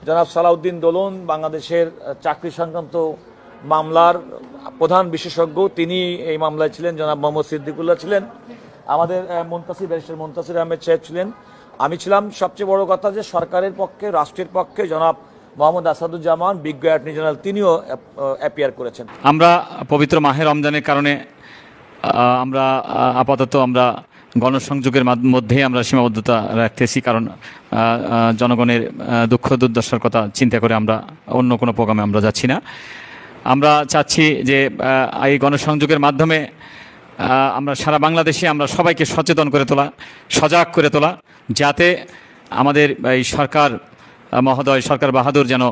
জনাব সালাউদ্দিন দোলন বাংলাদেশের চাকরি সংক্রান্ত মামলার প্রধান বিশেষজ্ঞ, তিনি এই মামলায় ছিলেন। জনাব মোহাম্মদ সিদ্দিকুল্লাহ ছিলেন, আমাদের ব্যারিস্টার মুনতাসির আহমেদ সাহেব ছিলেন, আমি ছিলাম। সবচেয়ে বড় কথা যে সরকারের পক্ষে, রাষ্ট্রের পক্ষে জনাব মোহাম্মদ আসাদুজ্জামান, বিজ্ঞ অ্যাটর্নি জেনারেল, তিনিও অ্যাপিয়ার করেছেন। আমরা পবিত্র মাহে রমজানের কারণে আমরা আপাতত আমরা গণসংযোগের মধ্যেই আমরা সীমাবদ্ধতা রাখতেছি, কারণ জনগণের দুঃখ দুর্দশার কথা চিন্তা করে আমরা অন্য কোনো প্রোগ্রামে আমরা যাচ্ছি না। আমরা চাচ্ছি যে এই গণসংযোগের মাধ্যমে আমরা সারা বাংলাদেশে আমরা সবাইকে সচেতন করে তোলা, সজাগ করে তোলা, যাতে আমাদের এই সরকার মহোদয়, সরকার বাহাদুর যেন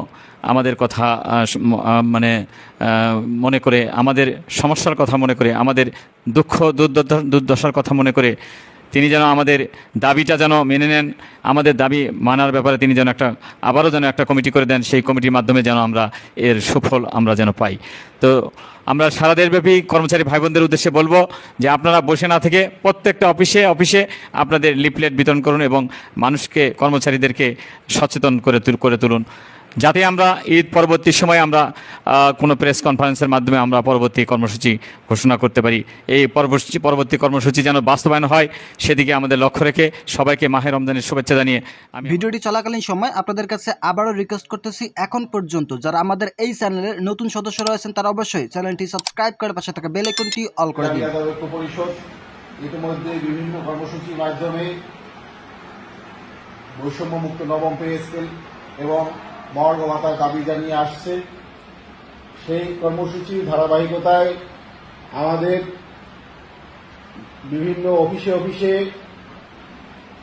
আমাদের কথা মনে করে, আমাদের সমস্যার কথা মনে করে, আমাদের দুঃখ দুর্দশার কথা মনে করে তিনি যেন আমাদের দাবিটা যেন মেনে নেন, আমাদের দাবি মানার ব্যাপারে তিনি যেন আবারও যেন একটা কমিটি করে দেন, সেই কমিটির মাধ্যমে যেন আমরা এর সুফল আমরা যেন পাই। তো আমরা সারা দেশব্যাপী কর্মচারী ভাই বোনদের উদ্দেশ্যে বলবো যে আপনারা বসে না থেকে প্রত্যেকটা অফিসে আপনাদের লিফলেট বিতরণ করুন এবং মানুষকে, কর্মচারীদেরকে সচেতন করে তুলুন, যাতে আমরা ঈদ পরবর্তী সময়ে আমরা কোনো প্রেস কনফারেন্সের মাধ্যমে আমরা পরবর্তী কর্মসূচি ঘোষণা করতে পারি। এই পরবর্তী কর্মসূচি যেন বাস্তবায়ন হয়, সেদিকে আমাদের লক্ষ্য রেখে সবাইকে মাহে রমজানের শুভেচ্ছা জানিয়ে আমি ভিডিওটি চলাকালীন সময় আপনাদের কাছে আবারও রিকোয়েস্ট করতেছি, এখন পর্যন্ত যারা আমাদের এই চ্যানেলের নতুন সদস্য রয়েছেন তারা অবশ্যই চ্যানেলটি সাবস্ক্রাইব করে পাশে থাকা বেল আইকনটি অল করে দিন। পরিষদ ইতিমধ্যে বিভিন্ন কর্মসূচির মাধ্যমে বৈষম্যমুক্ত নবম পে স্কেল এবং মর্গ ভাতার দাবি জানিয়ে আসছে। সেই কর্মসূচির ধারাবাহিকতায় আমাদের বিভিন্ন অফিসে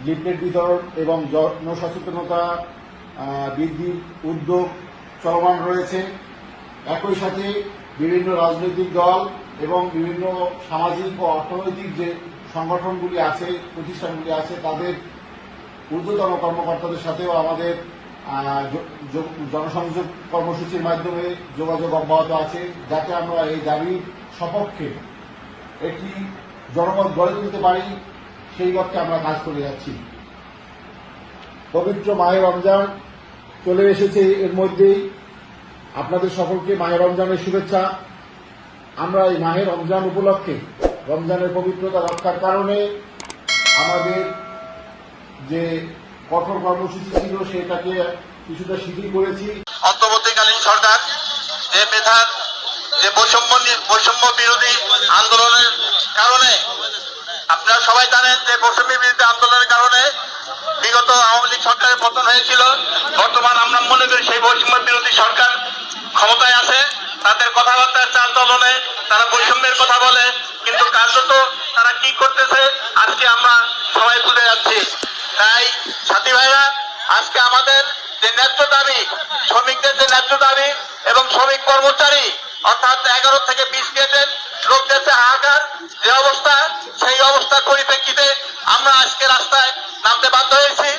লিফলেট বিতরণ এবং জনসচেতনতা বৃদ্ধির উদ্যোগ চলমান রয়েছে। একই সাথে বিভিন্ন রাজনৈতিক দল এবং বিভিন্ন সামাজিক ও অর্থনৈতিক যে সংগঠনগুলি আছে, প্রতিষ্ঠানগুলি আছে, তাদের ঊর্ধ্বতন কর্মকর্তাদের সাথেও আমাদের জনসংযোগ কর্মসূচির মাধ্যমে যোগাযোগ অব্যাহত আছে, যাতে আমরা এই দাবির সপক্ষে একটি জনমত গড়ে তুলতে পারি, সেই লক্ষ্যে আমরা কাজ করে যাচ্ছি। পবিত্র মাহে রমজান চলে এসেছে, এর মধ্যেই আপনাদের সকলকে মাহে রমজানের শুভেচ্ছা। আমরা এই মাহে রমজান উপলক্ষে রমজানের পবিত্রতা রক্ষার কারণে আমাদের যে কঠোর কর্মসূচি ছিল সেটাকে কিছুটা শিথিল করেছি। অন্তর্বর্তীকালীন সরকার যে মেধার যে বৈষম্য বিরোধী আন্দোলনের কারণে, আপনারা সবাই জানেন যে বৈষম্য বিরোধী আন্দোলনের কারণে বিগত আওয়ামী লীগ সরকারের পতন হয়েছিল। বর্তমান আমরা মনে করি সেই বৈষম্য বিরোধী সরকার ক্ষমতায় আছে, তাদের কথাবার্তার চাল চলনে তারা বৈষম্যের কথা বলে, কিন্তু কার্যত তারা কি করতেছে আজকে আমরা সবাই বুঝে যাচ্ছি। তাই সাথী ভাইরা, আজকে আমাদের যে ন্যায্য দাবি, শ্রমিকদের যে ন্যায্য দাবি এবং শ্রমিক কর্মচারী অর্থাৎ 11 থেকে 20 গ্রেডের লোকদের যে হাহাকার যে অবস্থা, সেই অবস্থার পরিপ্রেক্ষিতে আমরা আজকে রাস্তায় নামতে বাধ্য হয়েছি।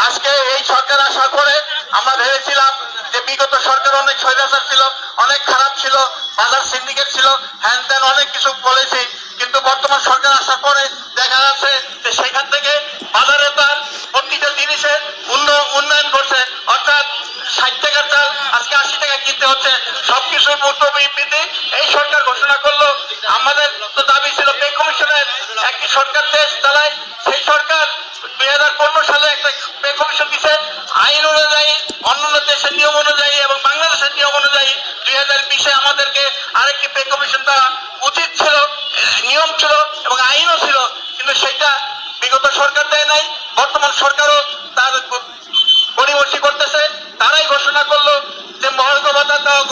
আজকে এই সরকার আসার পরে আমরা ভেবেছিলাম যে বিগত সরকার অনেক স্বৈরাচার ছিল, অনেক খারাপ ছিল, বাজার সিন্ডিকেট ছিল, হ্যান ত্যান অনেক কিছু বলেছি, কিন্তু বর্তমান সরকার আসার পরে দেখা যাচ্ছে যে সেখান থেকে বাজারে তার প্রতিটা জিনিসের উন্নয়ন করছে, অর্থাৎ 60 টাকার চাল আজকে 80 টাকা কিনতে হচ্ছে, সবকিছুর মূল্যবৃদ্ধি এই সরকার ঘোষণা করলো। আমাদের তো দাবি ছিল পে কমিশনের একটি সরকার দেশ চালায়, সেই সরকার 2015 সালে একটা পে কমিশন দিচ্ছে আইন অনুযায়ী, অন্যান্য দেশের নিয়ম অনুযায়ী এবং বাংলাদেশের নিয়ম অনুযায়ী 2020-এ আমাদেরকে আরেকটি পে কমিশন দেওয়া উচিত ছিল, নিয়ম ছিল এবং আইনও ছিল, কিন্তু সেটা বিগত সরকার দেয় নাই। বর্তমান সরকারও তার পরিবর্তী করতেছে। তারাই ঘোষণা করলো যে মহার্ঘ ভাতা দেওয়া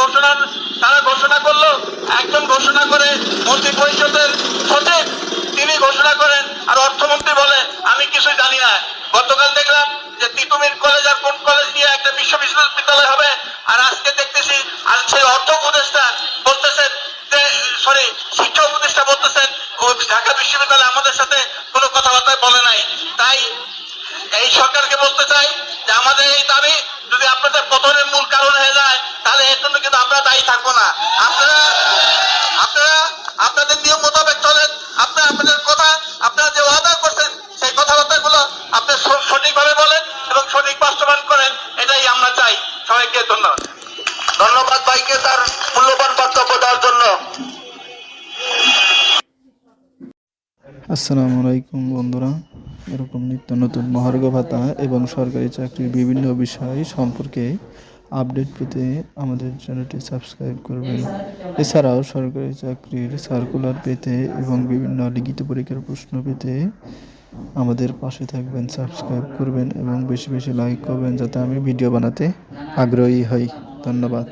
তারা ঘোষণা করলো, একজন ঘোষণা করে মন্ত্রী পরিষদের সচিব তিনি ঘোষণা করেন, আর অর্থমন্ত্রী বলে আমি কিছুই জানি না। গতকাল দেখলাম যে তিতুমির কলেজ আর কোন কলেজ নিয়ে একটা বিশ্ববিদ্যালয় হবে, আর আজকে দেখতেছি আর সেই অর্থ উপদেষ্টা বলতেছেন যে শিক্ষা উপদেষ্টা বলতেছেন ঢাকা বিশ্ববিদ্যালয় আমাদের সাথে কোনো কথাবার্তা বলে নাই। তাই এই সরকারকে বলতে চাই যে আমাদের এই দাবি যদি আপনাদের পতনের মূল কারণ হয়ে যায়, তাহলে এর জন্য কিন্তু আমরা দায়ী থাকবো না। আপনারা আপনাদের নিয়ম মোতাবেক চলেন, আপনাদের কথা, আপনারা যে ওয়াদা করছেন সেই কথাবার্তাগুলো আপনি সঠিকভাবে বলেন এবং সঠিক বাস্তবায়ন করেন, এটাই সবাইকে তার মূল্যবান বক্তব্য দেওয়ার জন্য। আসসালামু আলাইকুম বন্ধুরা, এরকম নিত্য নতুন মহার্ঘ ভাতা এবং সরকারি চাকরির বিভিন্ন বিষয় সম্পর্কে আপডেট পেতে আমাদের চ্যানেলটি সাবস্ক্রাইব করবেন। এছাড়াও সরকারি চাকরির সার্কুলার পেতে এবং বিভিন্ন লিখিত পরীক্ষার প্রশ্ন পেতে আমাদের পাশে থাকবেন, সাবস্ক্রাইব করবেন এবং বেশি বেশি লাইক করবেন যাতে আমি ভিডিও বানাতে আগ্রহী হই। ধন্যবাদ।